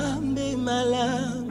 Zambi malamu.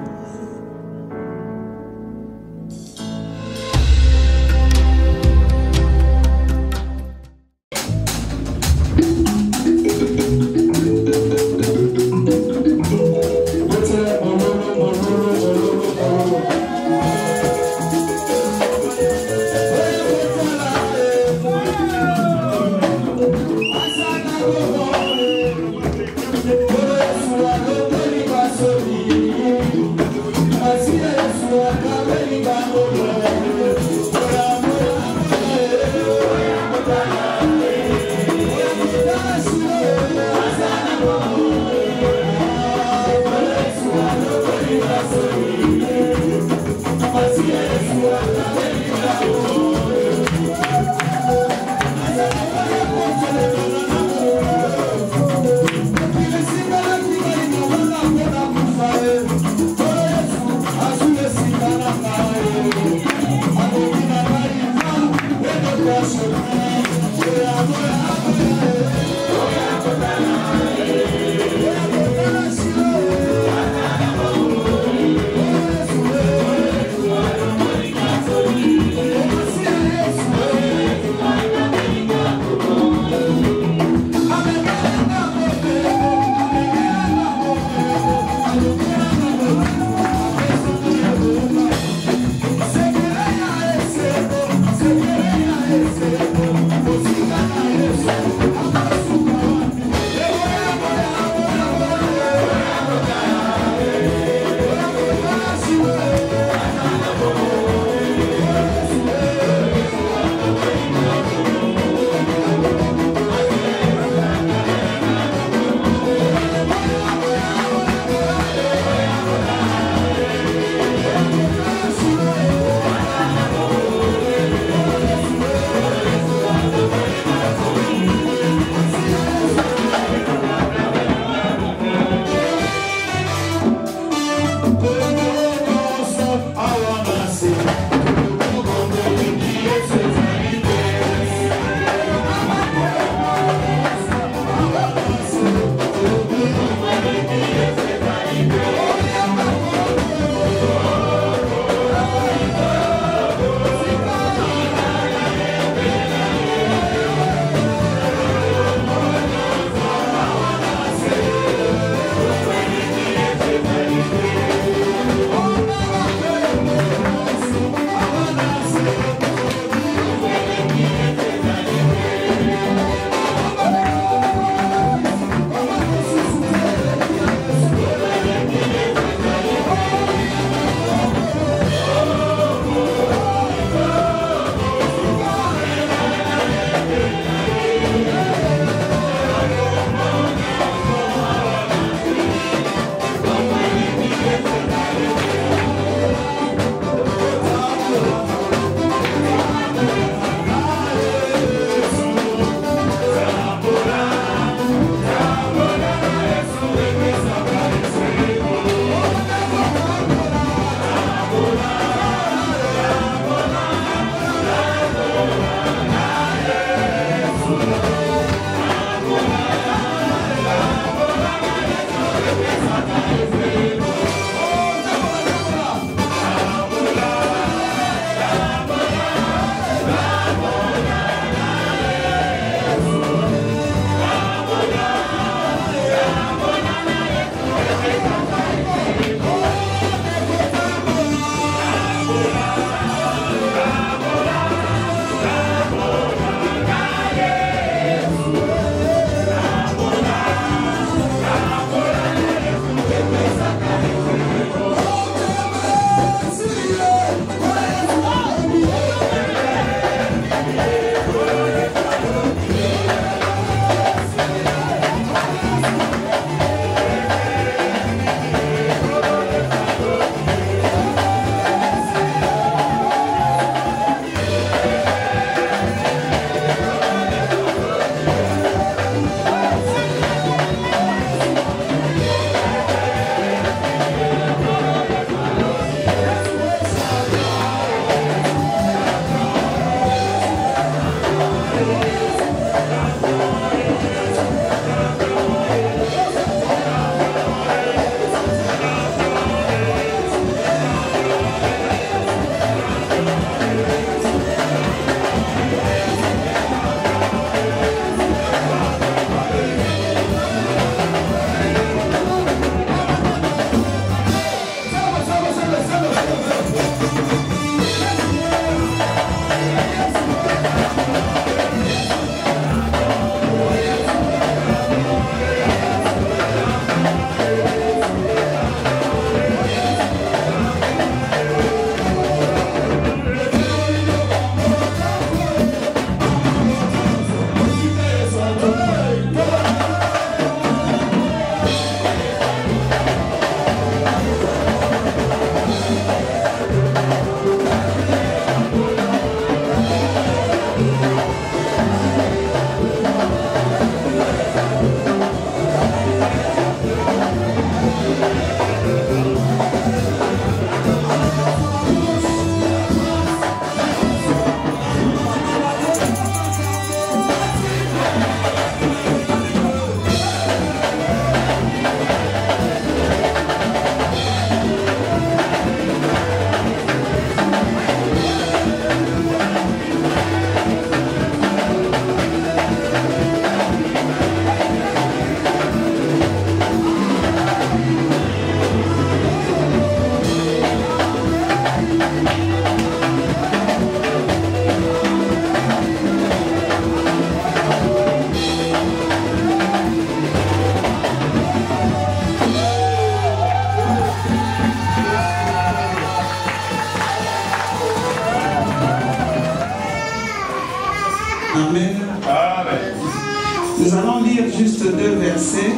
versets.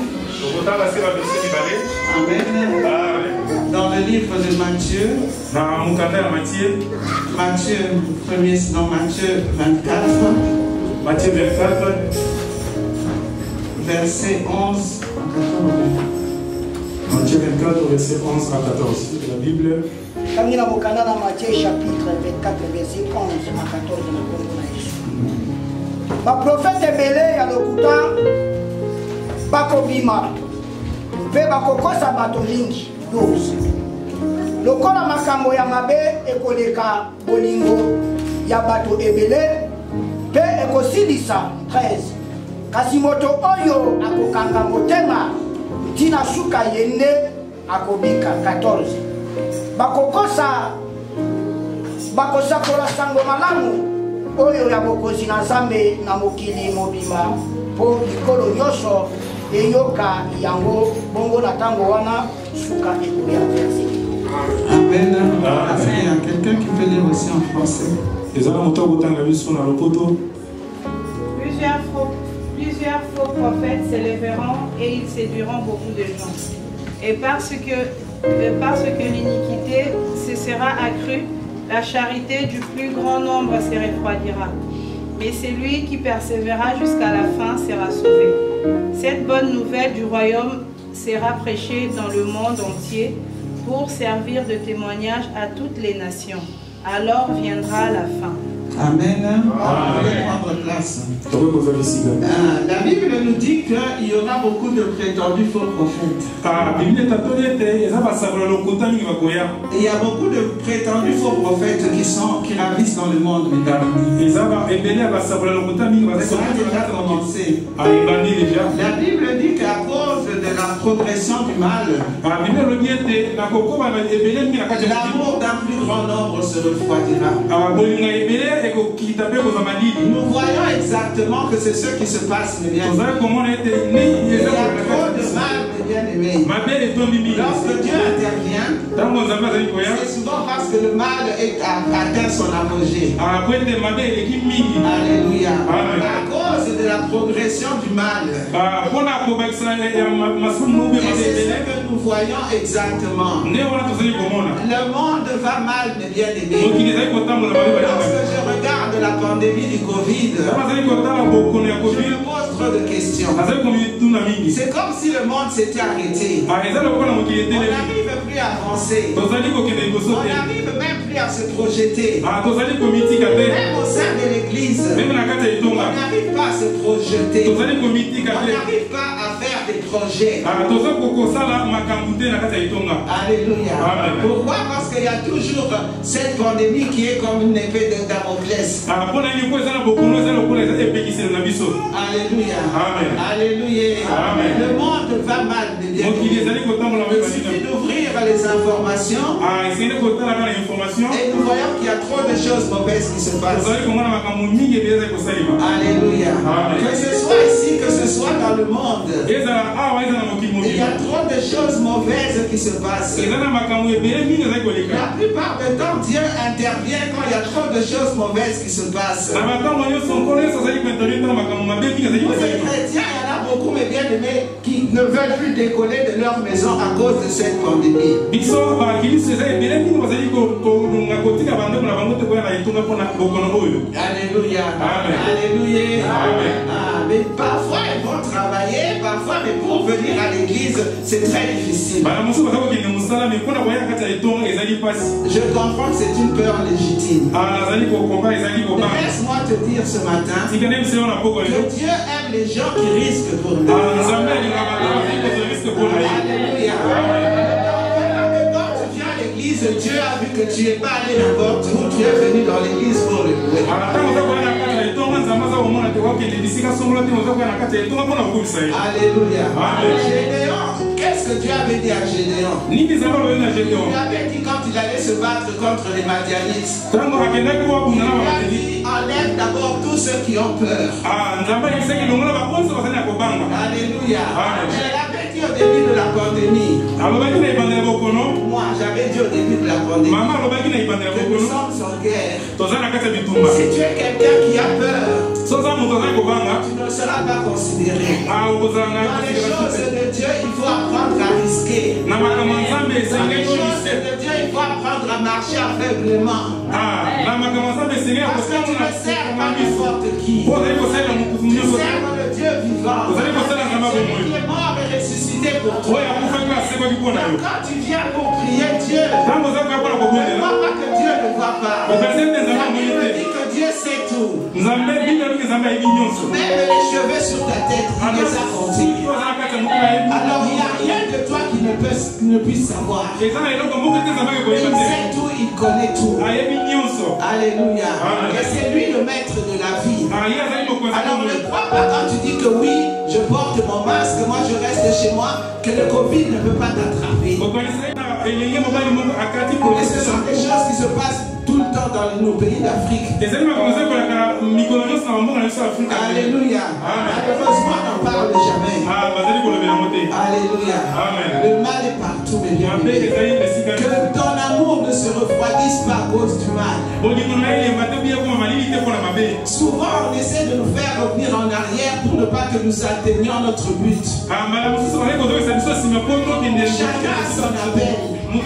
Amen. Dans le livre de Matthieu. Matthieu 24. Matthieu 24. Verset 11 à 14. Matthieu 24, verset 11 à 14. La Bible. Kamina Bokana na Matthieu chapitre 24, verset 11 à 14 na Kongo na Yesu. Ba prophète ebele ya lokuta bakobima mpe bakokosa bato mingi 12. Lokola makambo ya mabe ekoleka bolingo ya bato ebele mpe ekosilisa 13. Kasi moto oyo akokanga motema ntina suka yende akobika 14. Bakosakola sango malamu oyo ya bokozi na Nzambe na mokili mobima po bikolo nyonso eyoka yango bongo na tango wana suka ekoya verse. Amen. Il y a quelqu'un qui peut lire aussi en français. Plusieurs faux prophètes s'élèveront et ils séduiront beaucoup de gens. Et parce que l'iniquité se sera accrue, la charité du plus grand nombre se refroidira. Mais celui qui persévérera jusqu'à la fin sera sauvé. Cette bonne nouvelle du royaume sera prêchée dans le monde entier pour servir de témoignage à toutes les nations. Alors viendra la fin. Amen. Prendre place. La Bible nous dit qu'il y aura beaucoup de prétendus faux prophètes. Il y a beaucoup de prétendus faux prophètes qui ravissent dans le monde. Ça a déjà commencé. La Bible dit qu'à cause de la progression du mal, l'amour d'un plus grand nombre se refroidira. Nous voyons exactement que c'est ce qui se passe, mes bien-aimés. Il y a trop de mal, mes bien-aimés. Lorsque Dieu intervient, c'est souvent parce que le mal atteint son apogée. Alléluia. À cause de la progression du mal. Et c'est ce que nous voyons exactement. Le monde va mal, mes bien-aimés. Lorsque je regarde la pandémie du Covid, je me pose trop de questions. C'est comme si le monde s'était arrêté. On n'arrive plus à avancer. On n'arrive même plus à se projeter. Même au sein de l'église, on n'arrive pas à se projeter. On n'arrive pas à faire des projets. Alléluia. Pourquoi? Parce qu'il y a toujours cette pandémie qui est comme une épée de Damoclès. Alléluia. Alléluia. Le monde va mal. Il suffit d'ouvrir les informations et nous voyons qu'il y a trop de choses mauvaises qui se passent. Alléluia. Que ce soit ici, que ce soit dans le monde, il y a trop de choses mauvaises qui se passent. La plupart du temps, Dieu intervient quand il y a trop de choses mauvaises qui se passent. Pour les chrétiens, il y en a beaucoup, mes bien-aimés, qui ne veulent plus décoller de leur maison à cause de cette pandémie. Alléluia. Alléluia. Mais parfois ils vont travailler, parfois, mais pour venir à l'église, c'est très difficile. Je comprends que c'est une peur légitime. Laisse-moi te dire ce matin que Dieu aime les gens qui risquent pour lui. Alléluia. Quand tu viens à l'église, Dieu a vu que tu n'es pas allé n'importe où, tu es venu dans l'église pour le louer. Alléluia. Gédéon, qu'est-ce que Dieu avait dit à Gédéon? Il lui avait dit quand il allait se battre contre les Madianites, il lui a dit enlève d'abord tous ceux qui ont peur. Alléluia. Je l'avais dit au début de la pandémie. Moi, j'avais dit au début de la pandémie que nous sommes en guerre. Si tu es quelqu'un qui a peur, tu ne ne sera pas considéré. Dans les choses de Dieu, il faut apprendre à risquer. Dans les choses de Dieu, il faut apprendre à marcher aveuglément. Parce que tu ne sers pas n'importe qui. Tu sers le Dieu vivant. Qui est mort et ressuscité pour toi. Donc quand tu viens pour prier Dieu, ne crois pas que Dieu ne voit pas. La Bible dit que Dieu sait tout. Même les cheveux sur ta tête, il les a comptés. Alors il n'y a rien de toi qui ne puisse savoir. Il sait tout, il connaît tout. Alléluia. Et c'est lui le maître de la vie. Alors ne crois pas quand tu dis que oui, je porte mon masque, moi je reste chez moi, que le Covid ne peut pas t'attraper. Et ce sont des choses qui se passent tout le temps dans nos pays d'Afrique. Alléluia. Malheureusement, on n'en parle jamais. Alléluia. Le mal est partout, mes bien-aimés. Que ton amour ne se refroidisse pas à cause du mal. Souvent, on essaie de nous faire revenir en arrière pour ne pas que nous atteignions notre but. Chacun a son appel. Ne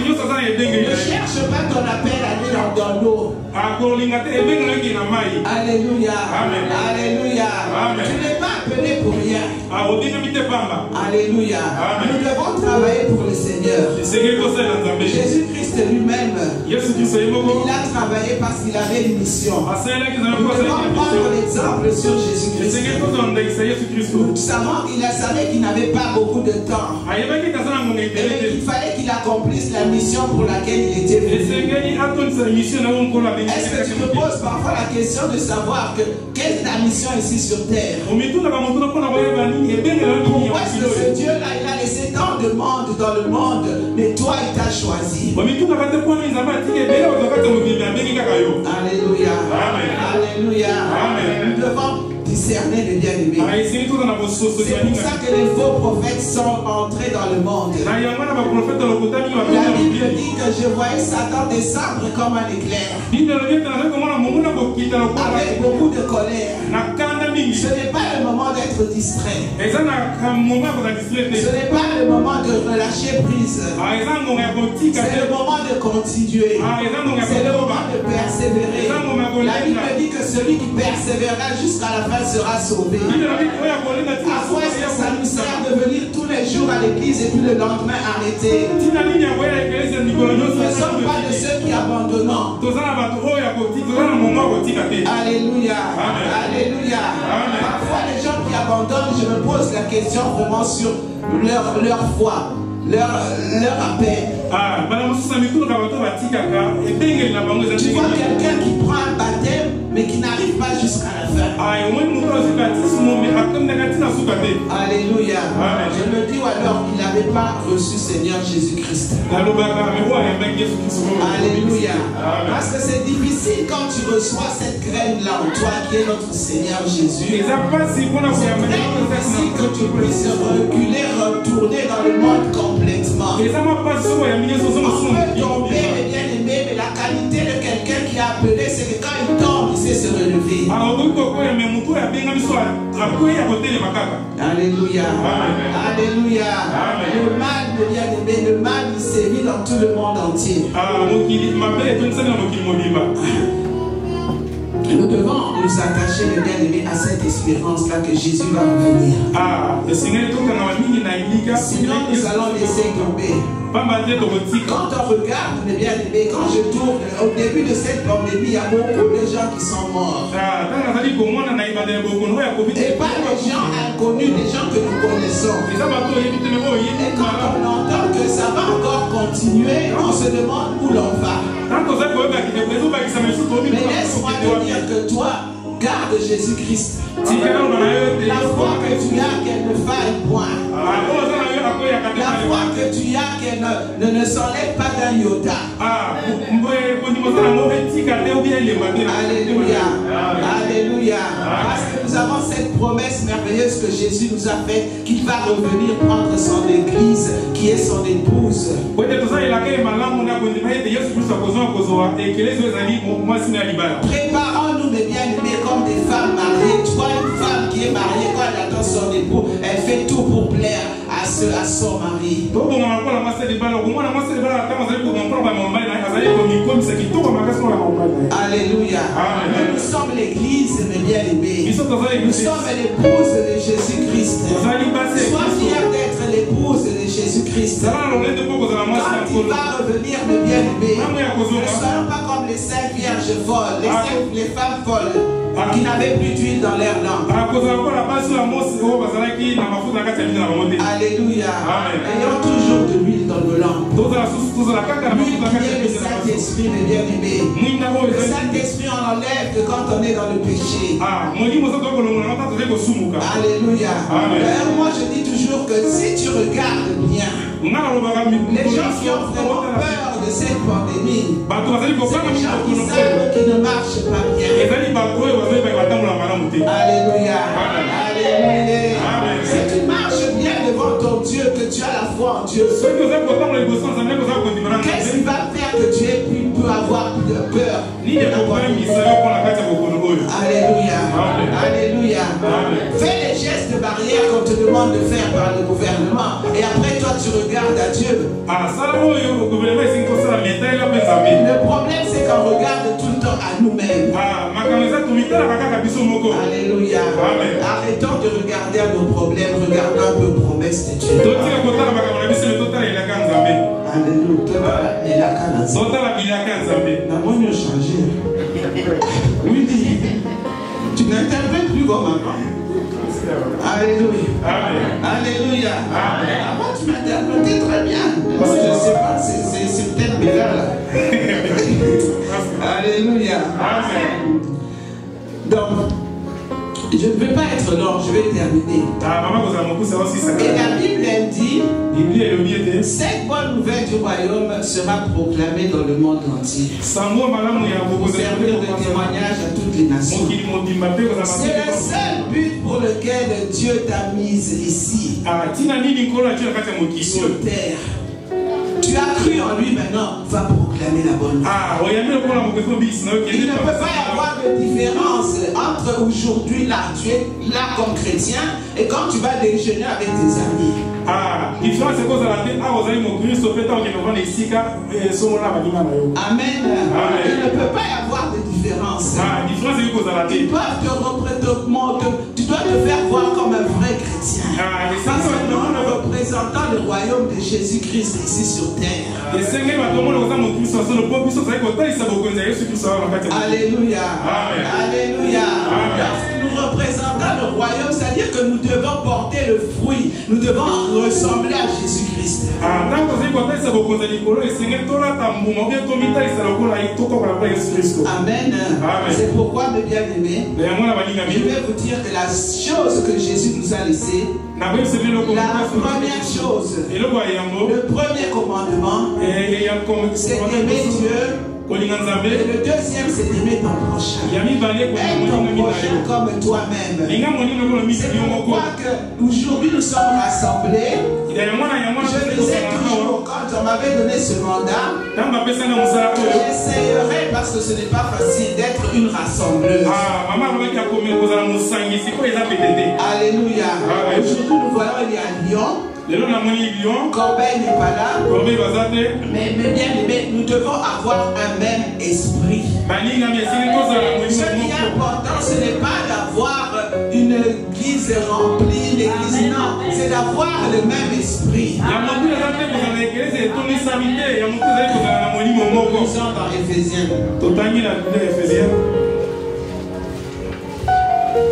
cherche pas ton appel à aller dans l'eau. Alléluia. Alléluia. Tu n'es pas appelé pour rien. Alléluia. Nous devons travailler pour le Seigneur. Jésus-Christ lui-même, il a travaillé parce qu'il avait une mission. Nous devons prendre l'exemple sur Jésus-Christ. Nous savons qu'il savait qu'il n'avait pas beaucoup de temps. Et qu'il fallait qu'il accomplisse la mission pour laquelle il était venu. Est-ce que tu me poses parfois la question de savoir quelle est ta mission ici sur terre? Pourquoi est-ce que ce Dieu-là, il a laissé tant de monde dans le monde, mais toi, il t'a choisi? Alléluia. Alléluia. Nous devons discerner les bien-aimés. C'est pour ça que les faux prophètes sont entrés dans le monde. La Bible dit que je voyais Satan descendre comme un éclair, avec beaucoup de colère. Ce n'est pas le moment d'être distrait. Ce n'est pas le moment de relâcher prise. C'est le moment de continuer. C'est le moment de persévérer. La Bible dit que celui qui persévérera jusqu'à la fin sera sauvé. À quoi est-ce que ça nous sert de venir tous les jours à l'église et puis le lendemain arrêter? Nous ne sommes pas de ceux qui abandonnent. Alléluia. Alléluia. Parfois les gens qui abandonnent, je me pose la question vraiment sur leur foi, leur appel. Tu vois quelqu'un qui prend un baptême mais qui n'arrive pas jusqu'à la fin. Alléluia. Je me dis alors qu'il n'avait pas reçu Seigneur Jésus-Christ. Alléluia. Parce que c'est difficile quand tu reçois cette graine-là en toi qui est notre Seigneur Jésus. C'est très difficile que tu puisses reculer, retourner dans le monde complètement. On peut tomber, mes bien-aimés, mais la qualité de quelqu'un qui a appelé, c'est que quand il tombe, il sait se relever. Alléluia. Alléluia. Le mal, mes bien-aimés, le mal, il sévit dans tout le monde entier. Nous devons nous attacher, mes bien-aimés, à cette espérance-là que Jésus va revenir. Sinon, nous allons laisser tomber. Quand on regarde, mes bien-aimés, quand je tourne, au début de cette pandémie, il y a beaucoup de gens qui sont morts. Et pas les gens inconnus, les gens que nous connaissons. Et quand on entend que ça va encore continuer, on se demande où l'on va. Mais laisse-moi te dire que toi, garde Jésus-Christ. La foi que tu as, qu'elle ne faille point. La foi que tu as, qu'elle ne s'enlève pas d'un iota. Alléluia. Alléluia. Parce que nous avons cette promesse merveilleuse que Jésus nous a faite, qu'il va revenir prendre son église, qui est son épouse. Préparons-nous, mes bien-aimés, comme des femmes mariées. Toi, une femme qui est mariée, quand elle attend son époux, elle fait tout pour plaire à son mari. Alléluia. Nous sommes l'église, mes bien-aimés. Nous sommes l'épouse de Jésus-Christ. Sois fier d'être l'épouse de Jésus-Christ. Quand il va revenir, mes bien-aimés, ne soyons pas comme les 5 vierges folles, les femmes folles qui n'avaient plus d'huile dans leur lampe. Alléluia. Ayons toujours de l'huile dans nos lampes. L'huile qui est le Saint-Esprit, mes bien-aimés. Le Saint-Esprit, on l'enlève que quand on est dans le péché. Alléluia. Moi, je dis toujours que si tu regardes bien, les gens qui ont vraiment peur de cette pandémie, c'est les gens qui savent qu'ils ne marchent pas bien. Alléluia. Alléluia. Si tu marches bien devant ton Dieu, que tu as la foi en Dieu, qu'est-ce qui va faire que tu peux avoir plus de peur? Alléluia. Alléluia. Fais les gestes de barrière qu'on te demande de faire par le gouvernement. Et après toi tu regardes à Dieu. Le problème c'est qu'on regarde tout le temps à nous-mêmes. Alléluia. Arrêtons de regarder à nos problèmes, regardons un peu promesse de Dieu. Oui, tu n'interprètes plus comme avant. Alléluia. Alléluia. Avant tu m'interprétais très bien. Moi je ne sais pas, c'est peut-être Béla là. Alléluia. Donc, je ne vais pas être long, je vais terminer. Et la Bible elle dit, cette bonne nouvelle du royaume sera proclamée dans le monde entier. Pour servir de témoignage à toutes les nations. C'est le seul but pour lequel Dieu t'a mise ici, sur terre. Tu as cru en lui, maintenant, va proclamer la bonne nouvelle. Il ne peut pas y avoir de différence entre aujourd'hui, là, tu es là comme chrétien, et quand tu vas déjeuner avec tes amis. Amen. Il ne peut pas y avoir de différence. Ils doivent tu dois te faire voir comme un vrai chrétien. Parce que nous représentons le royaume de Jésus-Christ ici sur terre. Alléluia. Alléluia. Lorsque nous représentons le royaume, c'est-à-dire que nous devons porter le fruit. Nous devons ressembler à Jésus-Christ. Amen. C'est pourquoi, mes bien-aimés, je vais vous dire que la chose que Jésus nous a laissée, la première chose, le premier commandement, c'est d'aimer Dieu. Et le deuxième, c'est d'aimer ton prochain. Aime ton prochain comme toi-même. C'est pourquoi aujourd'hui nous sommes rassemblés. Je disais toujours, quand on m'avait donné ce mandat, j'essayerai, parce que ce n'est pas facile, d'être une rassembleuse. Alléluia. Aujourd'hui nous voyons, il y a Lyon. Corbeil n'est pas là. Mais bien aimé, nous devons avoir un même esprit. Ce qui est important, ce n'est pas d'avoir une église remplie, une église, non, c'est d'avoir le même esprit. Nous sommes dans Éphésiens.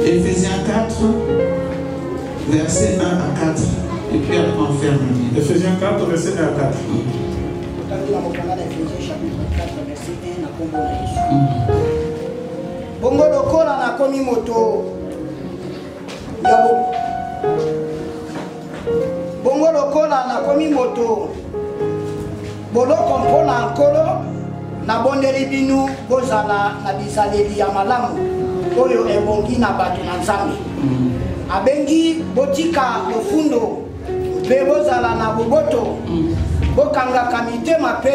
Éphésiens 4, versets 1 à 4. Et puis après on ferme. Éphésiens 4, verset 1 à 4. Bongo lokola na komi moto yabo. Bongo lokola na komi moto. Boloko mpona nkolo na bondeli binu bozala na bizaleli ya malamu oyo ebongi na bato na Nzambe. Abengi botika lofundo. Bozala na boboto bokangaka mitema pe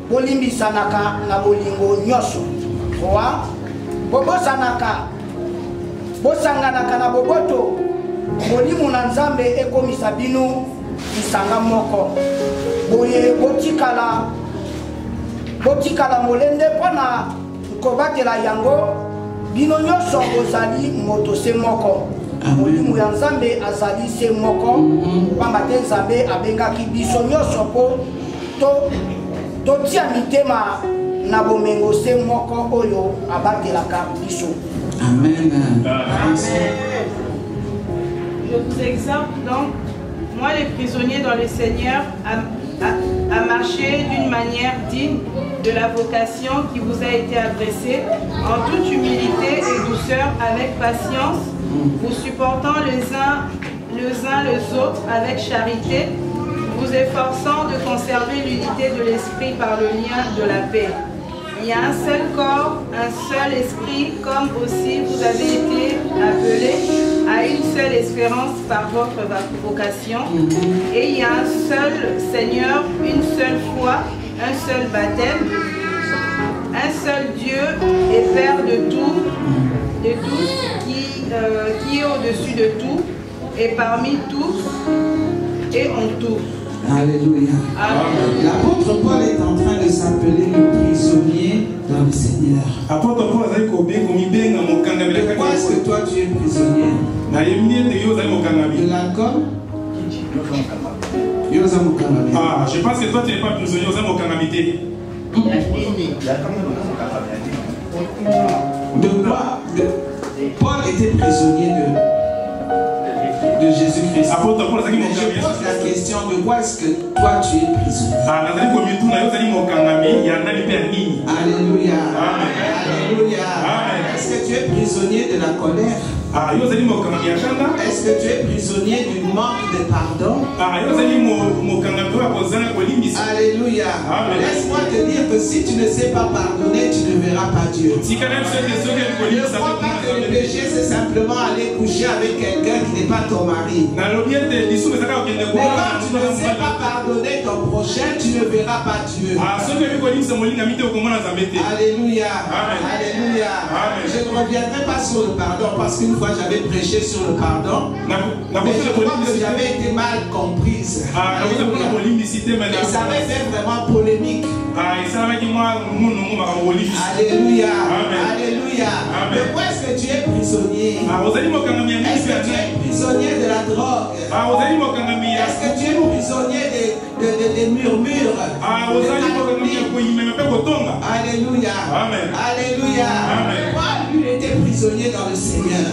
bolimbisanaka na bolingo nyoso. Bobozanaka bosanganaka na boboto molimo na nzambe ekomisa bino lisanga moko boye botikala molende mpona kobatela yango bino nyonso bozali moto se moko molimo ya nzambe azali se moko pamba te nzambe abengaki biso nyonso mpo totia mitema na bomengo se moko oyo abatelaka biso. Amen. Je vous exhorte donc, moi les prisonniers dans le Seigneur, à marcher d'une manière digne de la vocation qui vous a été adressée, en toute humilité et douceur, avec patience, vous supportant les uns les autres avec charité, vous efforçant de conserver l'unité de l'esprit par le lien de la paix. Il y a un seul corps, un seul esprit, comme aussi vous avez été appelés à une seule espérance par votre vocation. Et il y a un seul Seigneur, une seule foi, un seul baptême, un seul Dieu et Père de tous, qui est au-dessus de tout, et parmi tous, et en tout. Alléluia. L'apôtre Paul est en train de s'appeler le prisonnier dans le Seigneur. Pourquoi est-ce que toi tu es prisonnier? De l'alcool? Ah, je pense que toi tu n'es pas prisonnier aux Mokangamité. De quoi? Paul était prisonnier de Jésus-Christ. Je pose la question, de quoi est-ce que toi tu es prisonnier? Alléluia. Alléluia. Est-ce que tu es prisonnier de la colère? Est-ce que tu es prisonnier du manque de pardon? Alléluia. Laisse-moi te dire que si tu ne sais pas pardonner, tu ne verras pas Dieu. Ne crois pas que le péché c'est simplement aller coucher avec quelqu'un qui n'est pas ton mari. Mais quand tu ne sais pas pardonner ton prochain, tu ne verras pas Dieu. Alléluia. Alléluia. Je ne reviendrai pas sur le pardon parce qu'une fois j'avais prêché sur le pardon, mais je crois que j'avais été mal comprise. Et ça avait fait vraiment polémique. Alléluia. Alléluia. Mais pourquoi est-ce que tu es prisonnier? Est-ce que tu es prisonnier de la drogue? Est-ce que tu es prisonnier des murmures? Alléluia. Alléluia. Paul lui était prisonnier dans le Seigneur.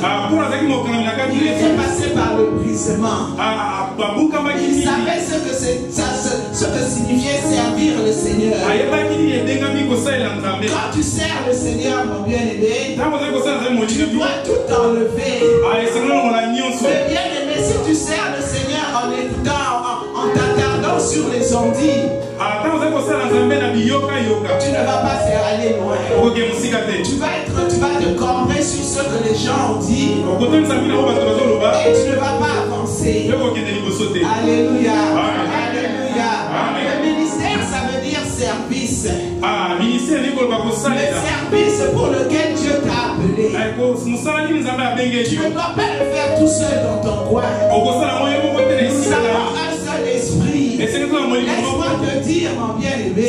Il était passé par le brisement. Il savait ce que signifiait servir le Seigneur. Quand tu sers le Seigneur, mon bien-aimé, tu dois tout enlever. Mais bien-aimé, si tu sers le Seigneur en écoutant, en t'attardant sur les ondits, tu ne vas pas faire aller loin. Tu vas te cambrer sur ce que les gens ont dit et tu ne vas pas avancer. Alléluia. Alléluia. Le ministère, ça veut dire service. Le service pour lequel Dieu t'a appelé. Tu ne dois pas le faire tout seul dans ton coin. Nous avons un seul esprit. Laisse-moi te dire, mon bien-aimé,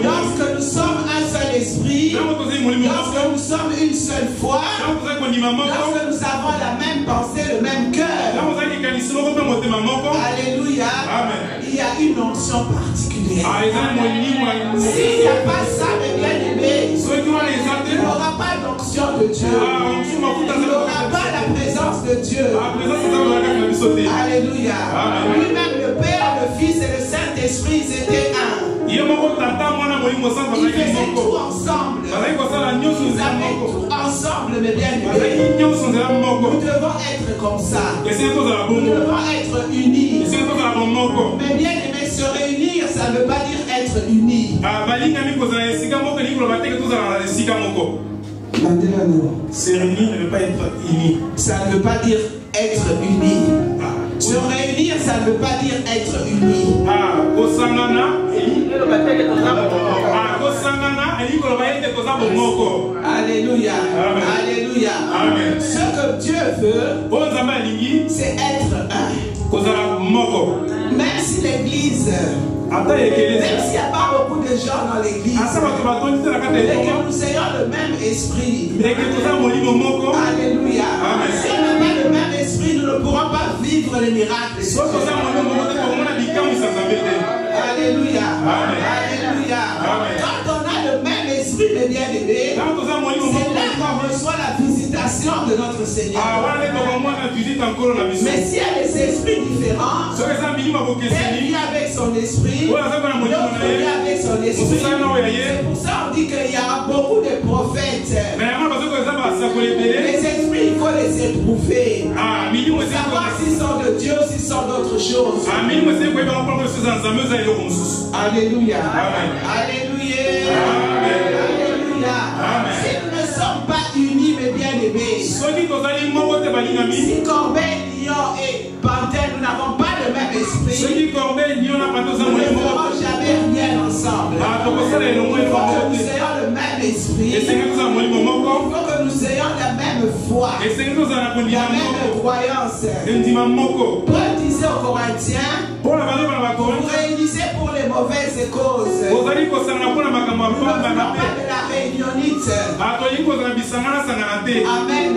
lorsque nous sommes un seul esprit, lorsque nous sommes une seule foi, lorsque nous avons la même pensée, le même cœur, alléluia, il y a une onction particulière. S'il n'y a pas ça, mes bien-aimés, il n'aura pas d'onction de Dieu. Il n'aura pas la présence de Dieu. Alléluia. Lui-même, le Père, le Fils et le Saint-Esprit, ils étaient un. Ils faisaient tout ensemble. Ils avaient tout ensemble, mes bien-aimés. Nous devons être comme ça. Nous devons être unis. Mais bien-aimés, se réunir, ça ne veut pas dire être unis. Se réunir ne veut pas être uni. Ça ne veut pas dire être uni. Se réunir, ça ne veut pas dire être uni. Alléluia. Amen. Alléluia. Amen. Ce que Dieu veut, c'est être un. Même si l'église, même s'il n'y a pas beaucoup de gens dans l'église, mais que nous ayons le même esprit. Alléluia. Si on n'a pas le même esprit, nous ne pourrons pas vivre les miracles. Alléluia. Alléluia. Quand on a le même esprit de bien-aimé, c'est là qu'on reçoit la visitation de notre Seigneur. Mais s'il y a des esprits différents, elle vient avec son esprit, l'autre vient avec son esprit. C'est pour ça qu'on dit qu'il y a beaucoup de prophètes. Les esprits, il faut les éprouver. Pour savoir s'ils sont de Dieu, s'ils sont d'autres choses. Alléluia. Alléluia. Alléluia. Si nous ne sommes pas unis, mes bien-aimés, si Corbeil, Lyon et Panthère, nous n'avons pas le même esprit, nous ne ferons jamais rien ensemble. Il faut que nous ayons le même esprit. Il faut que nous ayons la même foi, la même croyance. Paul disait aux Corinthiens, vous réunissez pour les mauvaises causes. Nous ne voulons pas de la réunionite. Amen.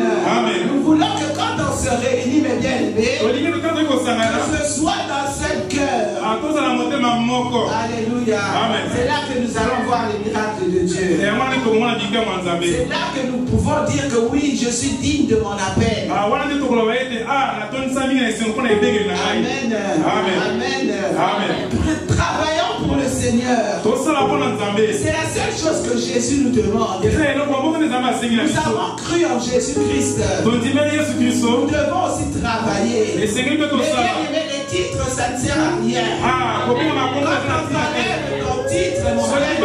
Nous voulons que quand on se réunit, mes bien-aimés, que ce soit dans ce cœur. Alléluia. C'est là que nous allons voir les miracles de Dieu. C'est là que nous pouvons dire que oui, je suis digne de mon appel. Amen. Amen. Travaillons pour le Seigneur. C'est la seule chose que Jésus nous demande. Nous avons cru en Jésus-Christ. Nous devons aussi travailler. Mais les titres, ça ne sert à rien. Quand on t'enlève ton titre, mon frère,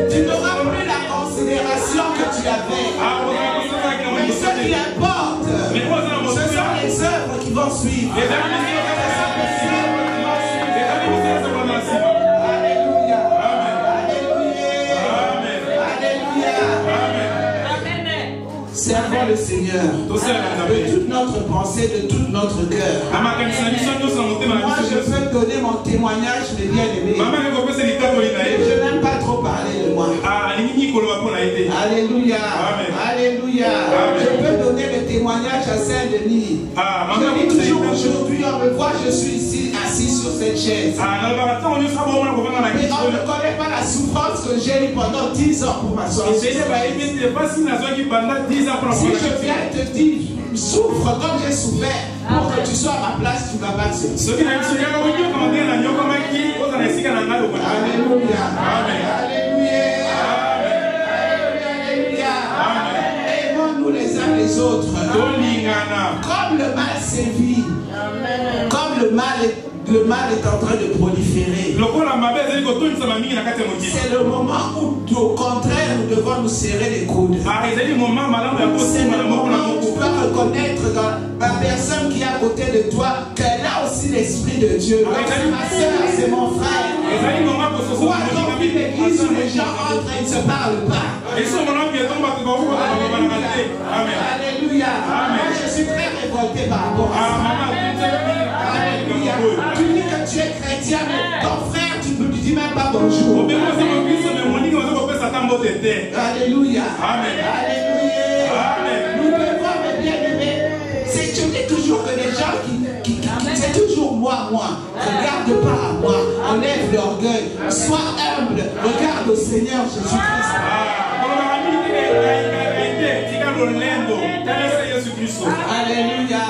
tu n'auras plus la considération que tu avais. Mais ce qui importe, ce sont les œuvres qui vont suivre. Servons le Seigneur de toute notre pensée, de tout notre cœur. Moi, je peux donner mon témoignage, mes bien-aimés. Je n'aime pas trop parler de moi. Alléluia. Alléluia. Je peux donner le témoignage à Saint-Denis. Je dis toujours aujourd'hui, on me voit, je suis ici assis sur cette chaise. Mais on ne connaît pas la souffrance que j'ai eue pendant 10 ans pour m'asseoir. Si je viens te dire, souffre comme j'ai souffert, pour que tu sois à ma place, tu ne vas pas accepter. Alléluia. Aimons-nous les uns les autres. Comme le mal sévit, comme le mal est en train de proliférer. C'est le moment où, au contraire, nous devons nous serrer les coudes. C'est le moment où tu dois reconnaître dans la personne qui est à côté de toi qu'elle a aussi l'Esprit de Dieu. C'est ma soeur, c'est mon frère. Ou alors une église où les gens entrent et ne se parlent pas. Alléluia. Je suis très révolté par rapport à ça. Alléluia. Tu dis que tu es chrétien, mais ton frère, tu ne dis même pas bonjour. Alléluia. Alléluia. Nous devons, mes bien-aimés, je dis toujours que les gens c'est toujours moi. Regarde pas à moi. Enlève l'orgueil. Sois humble. Regarde au Seigneur Jésus-Christ. Alléluia.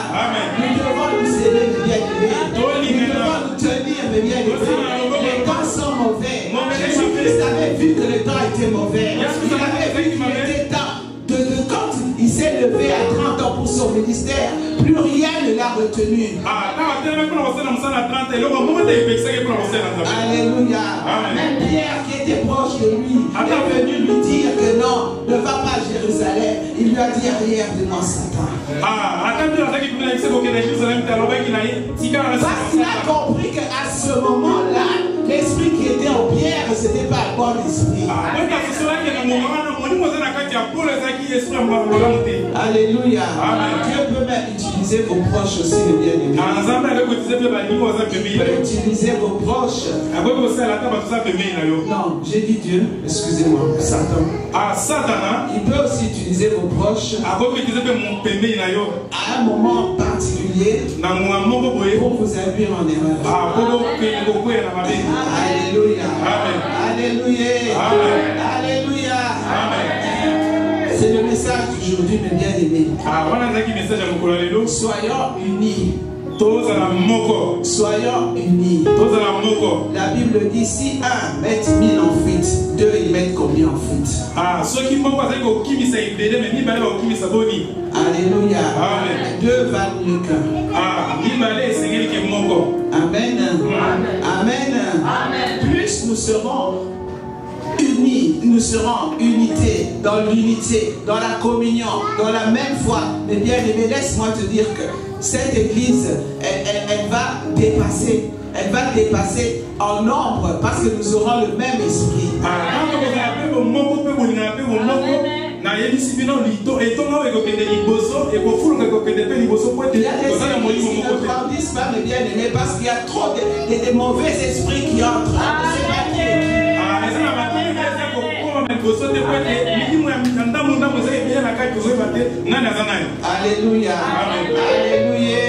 Nous devons nous aider, mes bien-aimés. Nous devons nous tenir, mes bien-aimés. Les temps sont mauvais. Jésus-Christ avait vu que les temps étaient mauvais. Il avait vu qu'il était temps. Quand il s'est levé à 30 ans pour son ministère, plus rien ne l'a retenu. Alléluia. Même Pierre qui était proche de lui est venu lui dire que non, ne va pas à Jérusalem. Il lui a dit arrière de moi, Satan. Parce qu'il a compris qu'à ce moment-là, l'esprit qui était en Pierre, ce n'était pas bon esprit. Alléluia. Dieu peut même utiliser vos proches aussi, les bien-aimés. Il peut utiliser vos proches. Non, j'ai dit Dieu, excusez-moi, Satan. Il peut aussi utiliser vos proches à un moment particulier pour vous induire en erreur. Alléluia. Alléluia. Alléluia. C'est le message d'aujourd'hui, mes bien-aimés. Soyons unis. Soyons unis. La Bible dit si un met 1000 en fuite, deux ils mettent combien en fuite? Alléluia. Deux valent mieux qu'un. Amen. Amen. Plus nous serons unis, nous serons unité, dans l'unité, dans la communion, dans la même foi. Mais bien aimé, laisse-moi te dire que cette église, elle va dépasser en nombre parce que nous aurons le même esprit. Il y a des églises qui ne grandissent pas, mes bien-aimés, parce qu'il y a trop de mauvais esprits qui entrent. Alléluia. Alléluia.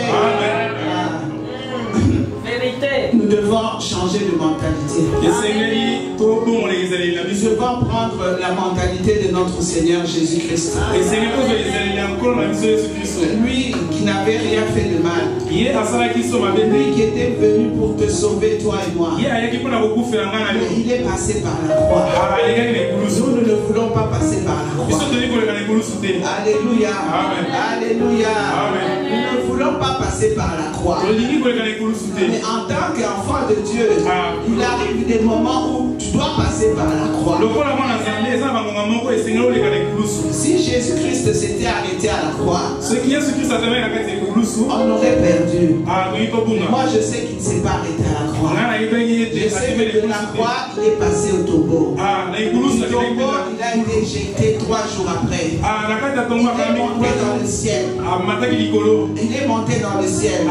Nous devons changer de mentalité. Nous devons prendre la mentalité de notre Seigneur Jésus-Christ. Lui qui n'avait rien fait de mal. Lui qui était venu pour te sauver, toi et moi. Il est passé par la croix. Nous ne voulons pas passer par la croix. Alléluia. Alléluia. Nous ne voulons pas passer par la croix. Mais en tant qu'enfant de Dieu, il arrive des moments où tu dois passer par la croix. Si Jésus-Christ s'était arrêté à la croix, on aurait perdu. Moi je sais qu'il ne s'est pas arrêté à la croix. Je sais que de la croix il est passé au tombeau. Du tombeau il a été jeté 3 jours après. Il est monté dans le ciel. Il est monté dans le ciel. On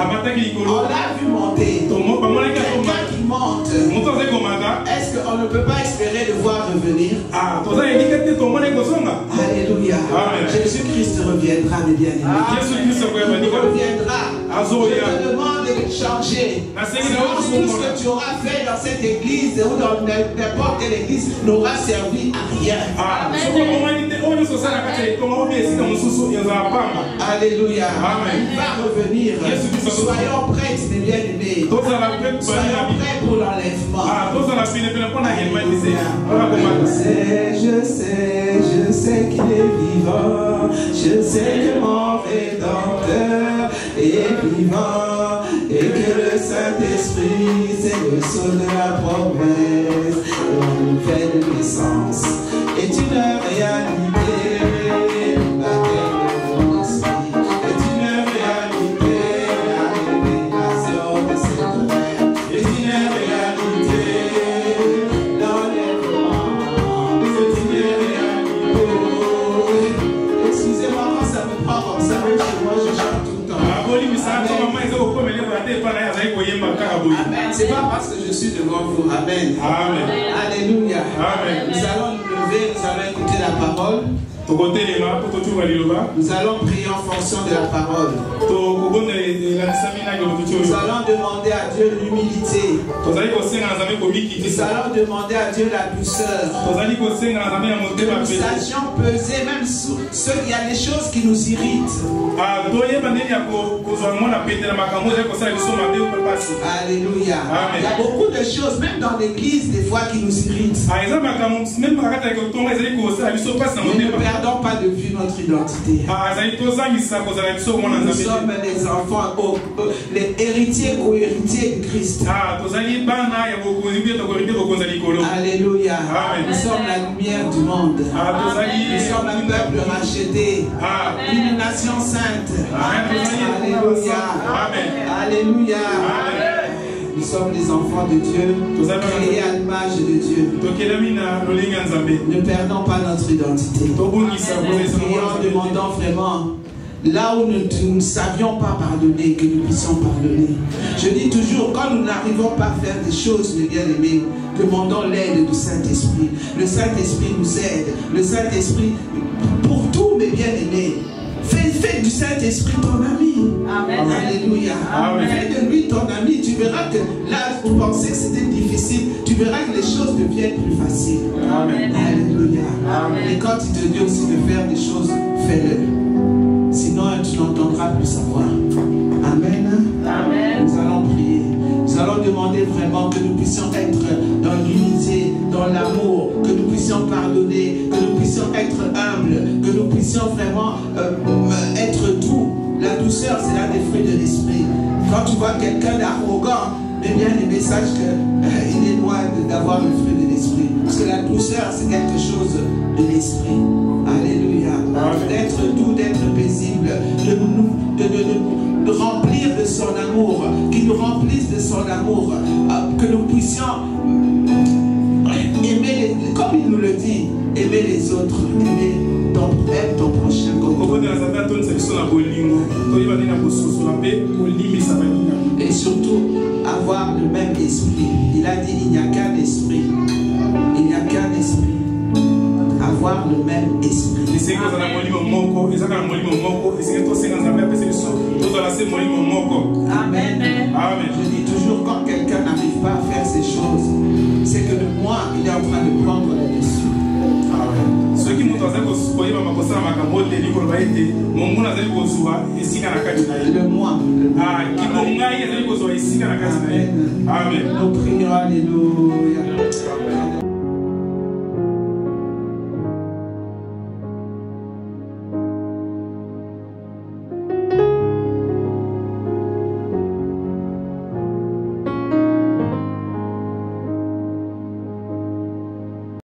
l'a vu monter. Quelqu'un qui monte, est-ce qu'on ne peut pas espérer le voir revenir? Alléluia. Jésus-Christ reviendra, mes bien-aimés. Il reviendra. Je te demande de changer. Tout ce que tu auras fait dans cette église ou dans n'importe quelle église n'aura servi à rien. Alléluia. Il va revenir. Soyons prêts, mes bien-aimés. Soyons prêts pour l'enlèvement. Je sais qu'il est vivant. Je sais que mon Rédempteur est vivant. Et que le Saint-Esprit, c'est le sceau de la promesse. La nouvelle naissance est une réalité. C'est pas parce que je suis devant vous. Amen. Amen. Alléluia. Amen. Nous allons nous lever, nous allons écouter la parole. Nous allons prier en fonction de la parole. Nous allons demander à Dieu l'humilité. Nous allons demander à Dieu la douceur. Que nous sachions peser même sur ce qu'il y a des choses qui nous irritent. Alléluia. Il y a beaucoup de choses, même dans l'église, des fois qui nous irritent. Mais ne perdons pas de vue notre identité. Nous sommes les enfants, les héritiers co-héritiers de Christ. Alléluia. Nous sommes la lumière du monde. Nous sommes un peuple racheté. Une nation sainte. Alléluia. Alléluia. Nous sommes les enfants de Dieu, créés à l'image de Dieu. Ne perdons pas notre identité. Prions, demandons vraiment, là où nous ne savions pas pardonner, que nous puissions pardonner. Je dis toujours, quand nous n'arrivons pas à faire des choses, mes bien-aimés, demandons l'aide du Saint-Esprit. Le Saint-Esprit nous aide. Le Saint-Esprit, pour tous mes bien-aimés, fais du Saint-Esprit ton ami. Amen. Alléluia. Amen. Fais de lui ton ami. Tu verras que là, vous pensez que c'était difficile. Tu verras que les choses deviennent plus faciles. Amen. Alléluia. Amen. Et quand il te dit aussi de faire des choses, fais-le. Sinon, tu n'entendras plus sa voix. Amen. Amen. Nous allons prier. Nous allons demander vraiment que nous puissions être dans l'unité, dans l'amour, que nous puissions pardonner, que nous puissions être humbles, que nous puissions vraiment être doux. La douceur, c'est l'un des fruits de l'esprit. Quand tu vois quelqu'un d'arrogant, mais bien les messages qu'il est loin d'avoir le fruit de l'esprit. Parce que la douceur, c'est quelque chose de l'esprit. Alléluia. D'être doux, d'être paisible, de remplir de son amour, qu'il nous remplisse de son amour, que nous puissions aimer, comme il nous le dit, aimer les autres, aimer ton prochain. Et surtout, avoir le même esprit. Il a dit, il n'y a qu'un esprit. Il n'y a qu'un esprit. Avoir le même esprit. Amen. Amen. Je dis toujours, quand quelqu'un n'arrive pas à faire ces choses, c'est que le moi, il est en train de prendre le dessus. Ce qui montre que le moi. Amen. Nous prions, alléluia.